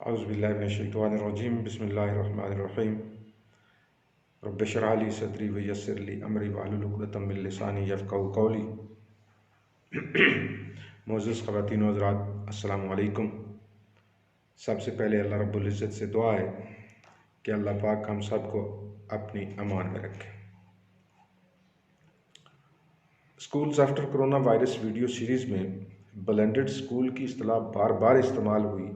औज़ुबिल्लाहिमिनश्शैतानिर्रजीम बिस्मिल्लाहिर्रहमानिर्रहीम रब्बि इश्रह ली सदरी व यस्सिर ली अमरी वहलुल उक़दतम मिन लिसानी यफ़क़हू क़ौली। मोअज़्ज़ज़ ख़वातीन व हज़रात, अस्सलामु अलैकुम। सबसे पहले अल्लाह रब्बुल इज़्ज़त से दुआ है कि अल्लाह पाक हम सबको अपनी अमान में रखे। Schools after corona virus video series में ब्लेंडेड स्कूल की इस्तिलाह बार बार इस्तेमाल हुई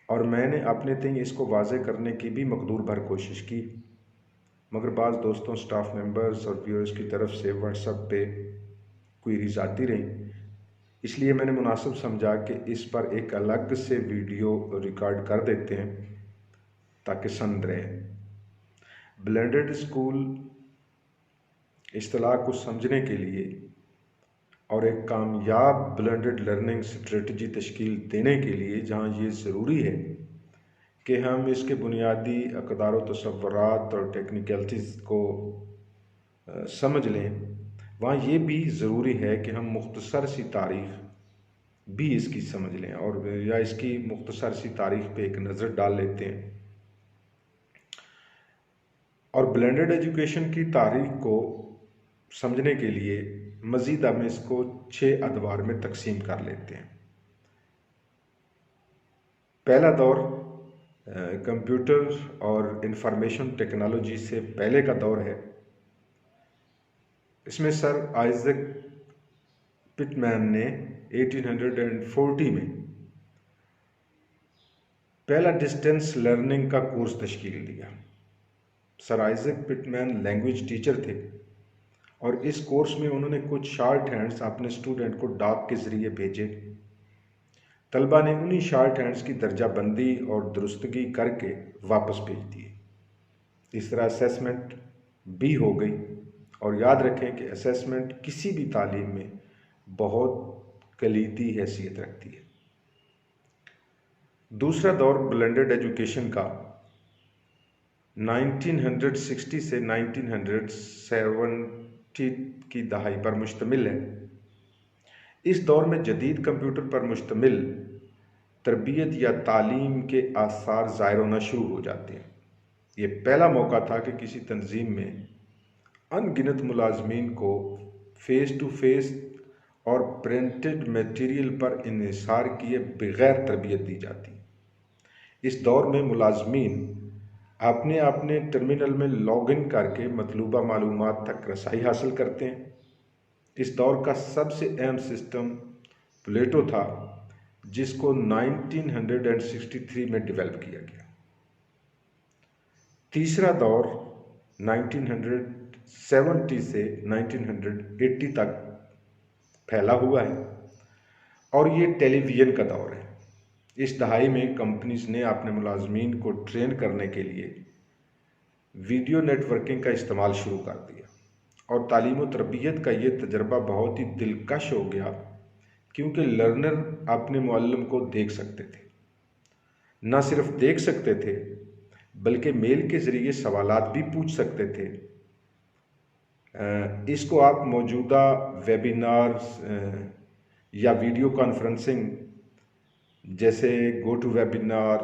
और मैंने अपने तय इसको वाज़े करने की भी मकदूर भर कोशिश की, मगर बाज़ दोस्तों, स्टाफ मेंबर्स और व्यूअर्स की तरफ से व्हाट्सएप पे क्वेरीज आती रहीं, इसलिए मैंने मुनासिब समझा कि इस पर एक अलग से वीडियो रिकॉर्ड कर देते हैं ताकि समझ रहे। ब्लेंडेड स्कूल इस्तिलाह को समझने के लिए और एक कामयाब ब्लेंडेड लर्निंग स्ट्रेटजी तश्कील देने के लिए जहाँ ये ज़रूरी है कि हम इसके बुनियादी अक़दार व तसव्वुरात और टेक्निकलिटीज़ को समझ लें, वहाँ ये भी ज़रूरी है कि हम मुख्तसर सी तारीख़ भी इसकी समझ लें और या इसकी मुख्तसर सी तारीख़ पे एक नज़र डाल लेते हैं। और ब्लेंडेड एजुकेशन की तारीख़ को समझने के लिए मज़ीद हम इसको 6 अदवार में तकसीम कर लेते हैं। पहला दौर कंप्यूटर और इंफॉर्मेशन टेक्नोलॉजी से पहले का दौर है। इसमें सर आइजैक पिटमैन ने 1840 में पहला डिस्टेंस लर्निंग का कोर्स तश्कील दिया। Sir Isaac Pitman language teacher थे और इस कोर्स में उन्होंने कुछ शॉर्ट हैंड्स अपने स्टूडेंट को डाक के ज़रिए भेजे। तलबा ने उन्हीं शॉर्ट हैंड्स की दर्जा बंदी और दुरुस्तगी करके वापस भेज दिए। इस तरह असेसमेंट भी हो गई। और याद रखें कि असेसमेंट किसी भी तालीम में बहुत कलीदी हैसियत रखती है। दूसरा दौर ब्लेंडेड एजुकेशन का 1960 से 1970 की दहाई पर मुश्तमिल है। इस दौर में जदीद कंप्यूटर पर मुश्तमिल तरबियत या तालीम के आसार ज़ाहिर होना शुरू हो जाते हैं। ये पहला मौका था कि किसी तंजीम में अनगिनत मुलाजमीन को फ़ेस टू फेस और प्रिंटेड मटेरियल पर इन्हिसार किए बगैर तरबियत दी जाती। इस दौर में मुलाजमीन अपने अपने टर्मिनल में लॉगिन करके मतलूबा मालूमात तक रसाई हासिल करते हैं। इस दौर का सबसे अहम सिस्टम प्लेटो था, जिसको 1963 में डेवलप किया गया। तीसरा दौर 1970 से 1980 तक फैला हुआ है और ये टेलीविज़न का दौर है। इस दहाई में कंपनीज ने अपने मुलाजमीन को ट्रेन करने के लिए वीडियो नेटवर्किंग का इस्तेमाल शुरू कर दिया और तालीम व तरबियत का ये तजर्बा बहुत ही दिलकश हो गया, क्योंकि लर्नर अपने मुअल्लिम को देख सकते थे। न सिर्फ देख सकते थे बल्कि मेल के ज़रिए सवालात भी पूछ सकते थे। इसको आप मौजूदा वेबिनार्स या वीडियो कॉन्फ्रेंसिंग जैसे गो टू वेबिनार,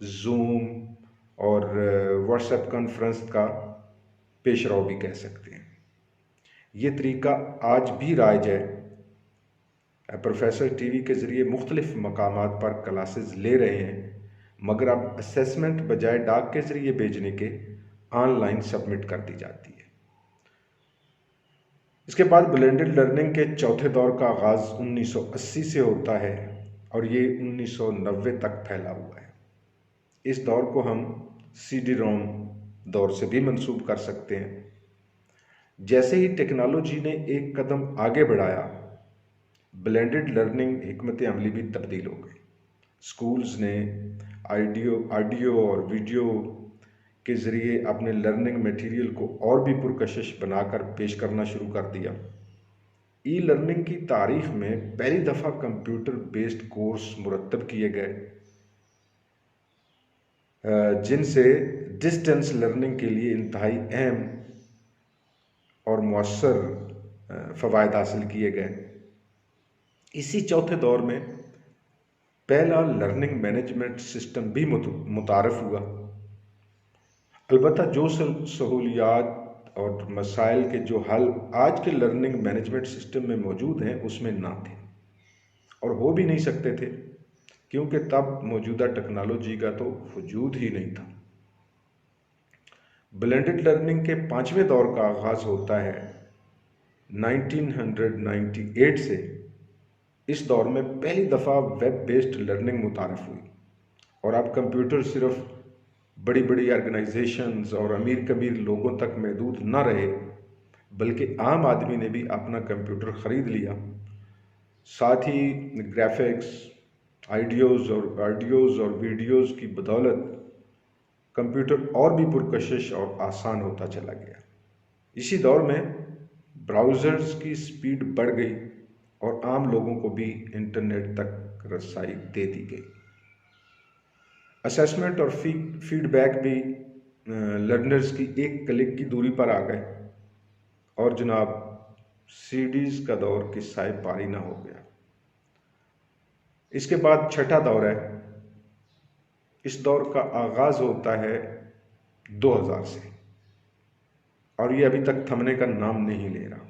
जूम और व्हाट्सएप कॉन्फ्रेंस का पेशरव भी कह सकते हैं। ये तरीका आज भी राइज है। प्रोफेसर टीवी के ज़रिए मुख्तलिफ मकामात पर क्लासेस ले रहे हैं, मगर अब असेसमेंट बजाय डाक के ज़रिए भेजने के ऑनलाइन सबमिट कर दी जाती है। इसके बाद ब्लेंडेड लर्निंग के चौथे दौर का आगाज़ 1980 से होता है और ये 1990 तक फैला हुआ है। इस दौर को हम CD-ROM दौर से भी मंसूब कर सकते हैं। जैसे ही टेक्नोलॉजी ने एक कदम आगे बढ़ाया, ब्लेंडेड लर्निंग हिकमत अमली भी तब्दील हो गई। स्कूल्स ने ऑडियो और वीडियो के ज़रिए अपने लर्निंग मटेरियल को और भी पुरकशिश बनाकर पेश करना शुरू कर दिया। ई लर्निंग की तारीख़ में पहली दफ़ा कंप्यूटर बेस्ड कोर्स मुरतब किए गए, जिनसे डिस्टेंस लर्निंग के लिए इंतहाई अहम और मौसर फ़वायद हासिल किए गए। इसी चौथे दौर में पहला लर्निंग मैनेजमेंट सिस्टम भी मुतारफ़ हुआ। अलबत्ता जो सहूलियात और मसाइल के जो हल आज के लर्निंग मैनेजमेंट सिस्टम में मौजूद हैं उसमें ना थे और हो भी नहीं सकते थे, क्योंकि तब मौजूदा टेक्नोलॉजी का तो वजूद ही नहीं था। ब्लेंडेड लर्निंग के 5वें दौर का आगाज़ होता है 1998 से। इस दौर में पहली दफ़ा वेब बेस्ड लर्निंग मुतारफ़ हुई और अब कंप्यूटर सिर्फ बड़ी बड़ी ऑर्गेनाइजेशंस और अमीर कबीर लोगों तक महदूद न रहे, बल्कि आम आदमी ने भी अपना कंप्यूटर ख़रीद लिया। साथ ही ग्राफिक्स, ऑडियोज़ और वीडियोज़ की बदौलत कंप्यूटर और भी पुरकशिश और आसान होता चला गया। इसी दौर में ब्राउज़र्स की स्पीड बढ़ गई और आम लोगों को भी इंटरनेट तक रसाई दे दी गई। असेसमेंट और फीडबैक भी लर्नर्स की एक क्लिक की दूरी पर आ गए और जनाब सीडीज़ का दौर किस्सा पारी ना हो गया। इसके बाद छठा दौर है। इस दौर का आगाज़ होता है 2000 से और ये अभी तक थमने का नाम नहीं ले रहा।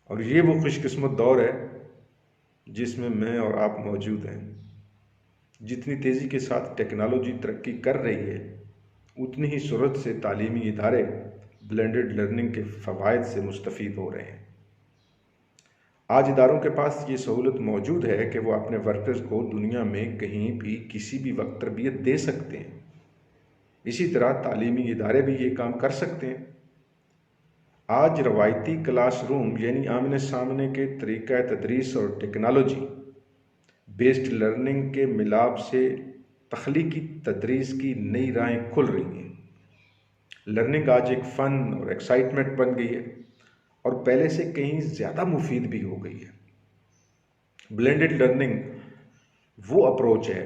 और ये वो खुशकिस्मत दौर है जिसमें मैं और आप मौजूद हैं। जितनी तेज़ी के साथ टेक्नोलॉजी तरक्की कर रही है, उतनी ही सूरत से तालीमी इदारे ब्लेंडेड लर्निंग के फ़वाइद से मुस्तफ़ीद हो रहे हैं। आज इदारों के पास ये सहूलत मौजूद है कि वो अपने वर्कर्स को दुनिया में कहीं भी किसी भी वक्त तरबियत दे सकते हैं। इसी तरह तालीमी इदारे भी ये काम कर सकते हैं। आज रवायती क्लासरूम यानी आमने सामने के तरीक़ा तदरीस और टेक्नोलॉजी बेस्ड लर्निंग के मिलाप से तख्लीकी तदरीस की नई राहें खुल रही हैं। लर्निंग आज एक फ़न और एक्साइटमेंट बन गई है और पहले से कहीं ज़्यादा मुफीद भी हो गई है। ब्लेंडेड लर्निंग वो अप्रोच है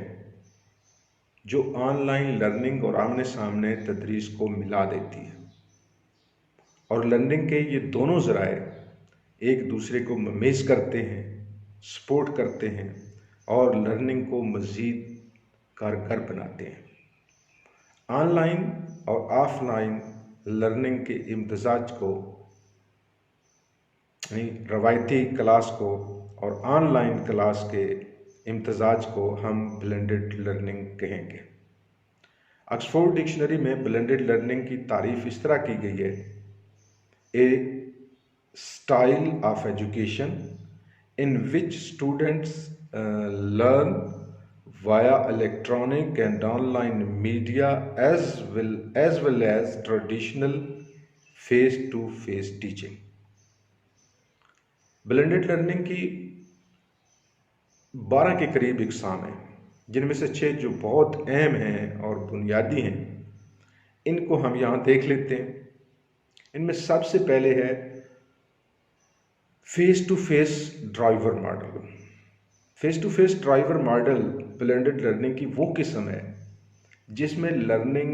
जो ऑनलाइन लर्निंग और आमने सामने तदरीस को मिला देती है और लर्निंग के ये दोनों ज़राए एक दूसरे को ममेज़ करते हैं, सपोर्ट करते हैं और लर्निंग को मज़ीद कारगर बनाते हैं। ऑनलाइन और ऑफलाइन लर्निंग के इम्तजाज को, रवायती क्लास को और ऑनलाइन क्लास के इम्तजाज को हम ब्लेंडेड लर्निंग कहेंगे। ऑक्सफोर्ड डिक्शनरी में ब्लेंडेड लर्निंग की तारीफ़ इस तरह की गई है: a style of education in which students learn via electronic and online media as well as traditional face-to-face teaching। Blended learning की 12 के करीब इकसाम हैं, जिनमें से 6 जो बहुत अहम हैं और बुनियादी हैं, इनको हम यहाँ देख लेते हैं। इनमें सबसे पहले है face to face driver model. Face to face driver model blended learning की वो किस्म है जिसमें लर्निंग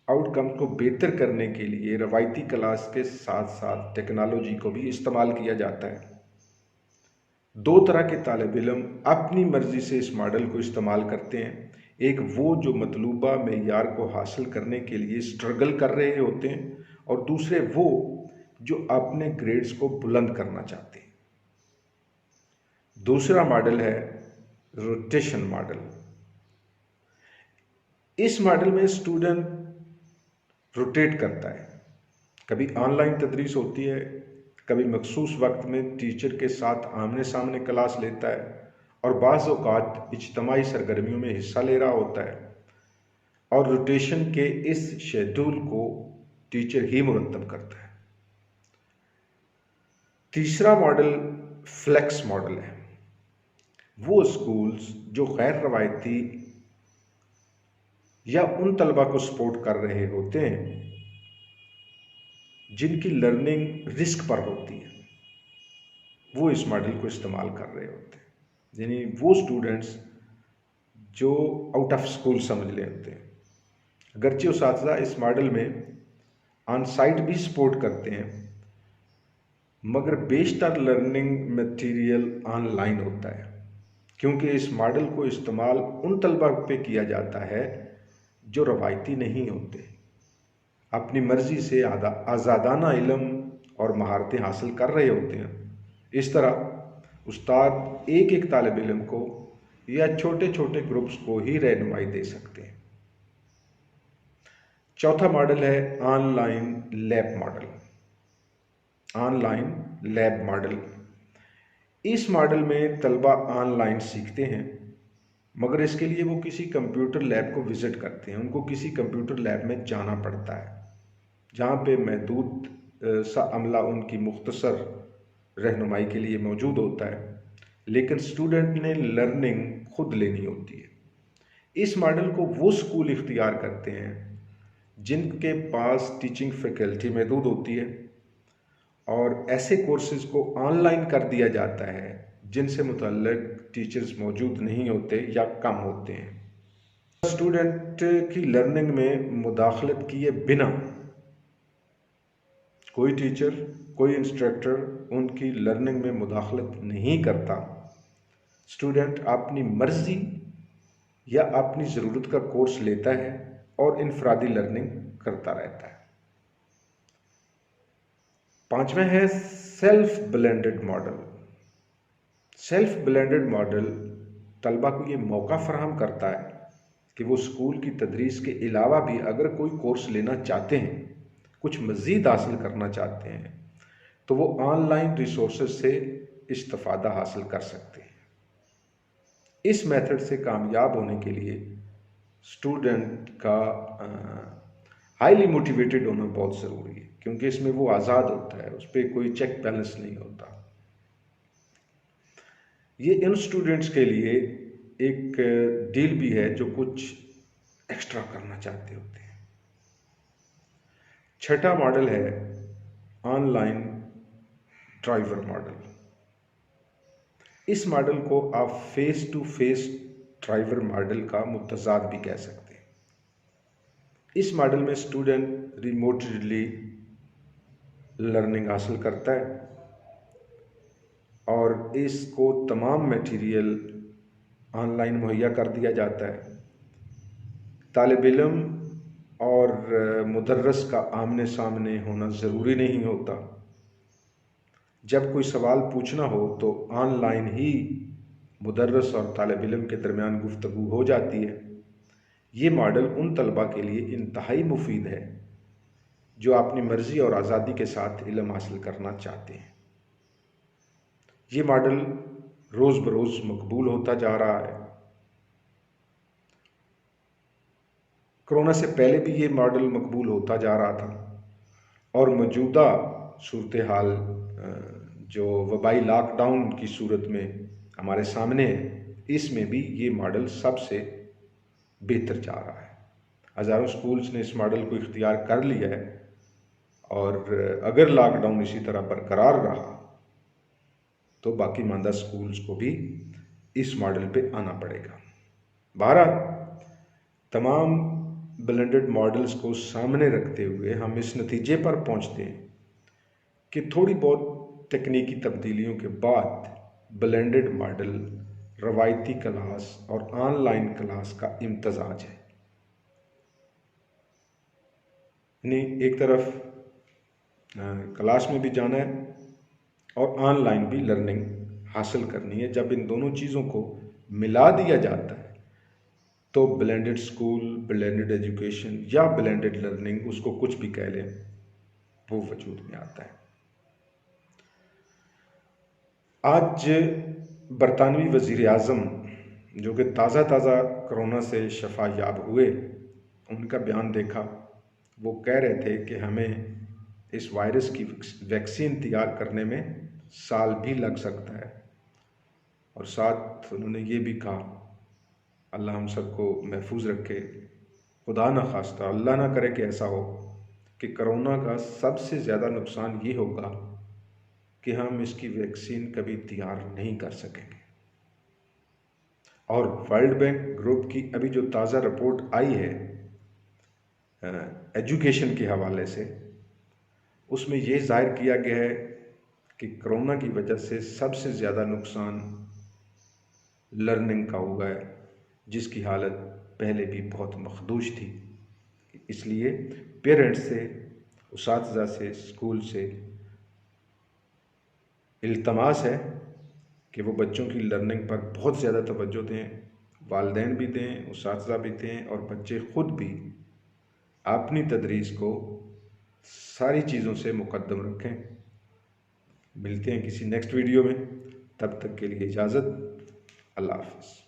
आउटकम को बेहतर करने के लिए रवायती क्लास के साथ साथ टेक्नोलॉजी को भी इस्तेमाल किया जाता है। 2 तरह के तालिब इल्म अपनी मर्ज़ी से इस मॉडल को इस्तेमाल करते हैं। एक वो जो मतलूबा मेयार को हासिल करने के लिए स्ट्रगल कर रहे होते हैं और दूसरे वो जो अपने ग्रेड्स को बुलंद करना चाहते हैं। दूसरा मॉडल है रोटेशन मॉडल। इस मॉडल में स्टूडेंट रोटेट करता है। कभी ऑनलाइन तदरीस होती है, कभी मखसूस वक्त में टीचर के साथ आमने सामने क्लास लेता है और बाज़ औक़ात इज्तिमाई सरगर्मियों में हिस्सा ले रहा होता है और रोटेशन के इस शेड्यूल को टीचर ही मुरत्तब करता है। तीसरा मॉडल फ्लेक्स मॉडल है। वो स्कूल्स जो गैर रवायती या उन तलबा को सपोर्ट कर रहे होते हैं जिनकी लर्निंग रिस्क पर होती है, वो इस मॉडल को इस्तेमाल कर रहे होते हैं। यानी वो स्टूडेंट्स जो आउट ऑफ स्कूल समझ ले होते हैं। अगरचे उस्ताद इस मॉडल में ऑन साइट भी सपोर्ट करते हैं, मगर बेशतर लर्निंग मटेरियल ऑनलाइन होता है क्योंकि इस मॉडल को इस्तेमाल उन तलबा पे किया जाता है जो रवायती नहीं होते, अपनी मर्जी से आज़ादाना इल्म और महारतें हासिल कर रहे होते हैं। इस तरह उस्ताद एक एक तालिब इल्म को या छोटे छोटे ग्रुप्स को ही रहनुमाई दे सकते हैं। चौथा मॉडल है online lab model. Online lab model, इस मॉडल में तलबा ऑनलाइन सीखते हैं, मगर इसके लिए वो किसी कंप्यूटर लैब को विज़िट करते हैं। उनको किसी कंप्यूटर लैब में जाना पड़ता है, जहाँ पे महदूद सा अमला उनकी मुख्तसर रहनुमाई के लिए मौजूद होता है, लेकिन स्टूडेंट ने लर्निंग खुद लेनी होती है। इस मॉडल को वो स्कूल इख्तियार करते हैं जिनके पास टीचिंग फैकल्टी महदूद होती है, और ऐसे कोर्सेज को ऑनलाइन कर दिया जाता है जिनसे मुतल्लिक टीचर्स मौजूद नहीं होते या कम होते हैं। स्टूडेंट की लर्निंग में मुदाखलत किए बिना कोई टीचर, कोई इंस्ट्रक्टर उनकी लर्निंग में मुदाखलत नहीं करता। स्टूडेंट अपनी मर्जी या अपनी ज़रूरत का कोर्स लेता है और इनफरादी लर्निंग करता रहता है। पांचवा है self blended model. Self blended model तलबा को ये मौका फराहम करता है कि वो स्कूल की तदरीस के अलावा भी अगर कोई कोर्स लेना चाहते हैं, कुछ मज़ीद हासिल करना चाहते हैं, तो वो ऑनलाइन रिसोर्सेज से इस्तिफ़ादा हासिल कर सकते हैं। इस मेथड से कामयाब होने के लिए स्टूडेंट का हाईली मोटिवेटेड होना बहुत ज़रूरी है, क्योंकि इसमें वो आज़ाद होता है, उस पर कोई चेक बैलेंस नहीं होता। ये इन स्टूडेंट्स के लिए एक डील भी है जो कुछ एक्स्ट्रा करना चाहते होते हैं। छठा मॉडल है ऑनलाइन ड्राइवर मॉडल। इस मॉडल को आप face to face driver model का मुतजाद भी कह सकते हैं। इस मॉडल में स्टूडेंट रिमोटली लर्निंग हासिल करता है और इसको तमाम मटेरियल ऑनलाइन मुहैया कर दिया जाता है। तालिब इल्म और मुदर्रिस का आमने सामने होना ज़रूरी नहीं होता। जब कोई सवाल पूछना हो तो ऑनलाइन ही मुदर्रिस और तालिब इल्म के दरमियान गुफ्तगू हो जाती है। ये मॉडल उन तलबा के लिए इंतहाई मुफीद है जो अपनी मर्ज़ी और आज़ादी के साथ इल्म हासिल करना चाहते हैं। ये मॉडल रोज़ बरोज़ मकबूल होता जा रहा है। कोरोना से पहले भी ये मॉडल मकबूल होता जा रहा था, और मौजूदा सूरत हाल जो वबाई लॉकडाउन की सूरत में हमारे सामने है, इसमें भी ये मॉडल सबसे बेहतर जा रहा है। हज़ारों स्कूल्स ने इस मॉडल को इख्तियार कर लिया है, और अगर लॉकडाउन इसी तरह बरकरार रहा तो बाकी मानदा स्कूल्स को भी इस मॉडल पे आना पड़ेगा। बहरहाल तमाम ब्लेंडेड मॉडल्स को सामने रखते हुए हम इस नतीजे पर पहुंचते हैं कि थोड़ी बहुत तकनीकी तब्दीलियों के बाद ब्लेंडेड मॉडल रवायती क्लास और ऑनलाइन क्लास का इम्तजाज है। यानी एक तरफ क्लास में भी जाना है और ऑनलाइन भी लर्निंग हासिल करनी है। जब इन दोनों चीज़ों को मिला दिया जाता है तो ब्लेंडेड स्कूल, ब्लेंडेड एजुकेशन या ब्लेंडेड लर्निंग, उसको कुछ भी कह लें, वो वजूद में आता है। आज बरतानवी वज़ीर आज़म जो कि ताज़ा कोरोना से शफा याब हुए, उनका बयान देखा। वो कह रहे थे कि हमें इस वायरस की वैक्सीन तैयार करने में साल भी लग सकता है, और साथ उन्होंने ये भी कहा अल्लाह हम सबको महफूज रखे, खुदा न खास्ता अल्लाह ना करे कि ऐसा हो कि कोरोना का सबसे ज़्यादा नुकसान ये होगा कि हम इसकी वैक्सीन कभी तैयार नहीं कर सकेंगे। और वर्ल्ड बैंक ग्रुप की अभी जो ताज़ा रिपोर्ट आई है एजुकेशन के हवाले से, उसमें ये जाहिर किया गया है कि कोरोना की वजह से सबसे ज़्यादा नुकसान लर्निंग का हुआ है, जिसकी हालत पहले भी बहुत मखदूश थी। इसलिए पेरेंट्स से, उसातिज़ा से, स्कूल से इल्तमास है कि वो बच्चों की लर्निंग पर बहुत ज़्यादा तवज्जो दें, वालिदैन भी दें, उसातिज़ा भी दें, और बच्चे ख़ुद भी अपनी तदरीस को सारी चीज़ों से मुक़द्दम रखें। मिलते हैं किसी नेक्स्ट वीडियो में, तब तक के लिए इजाज़त। अल्लाह हाफ़िज़।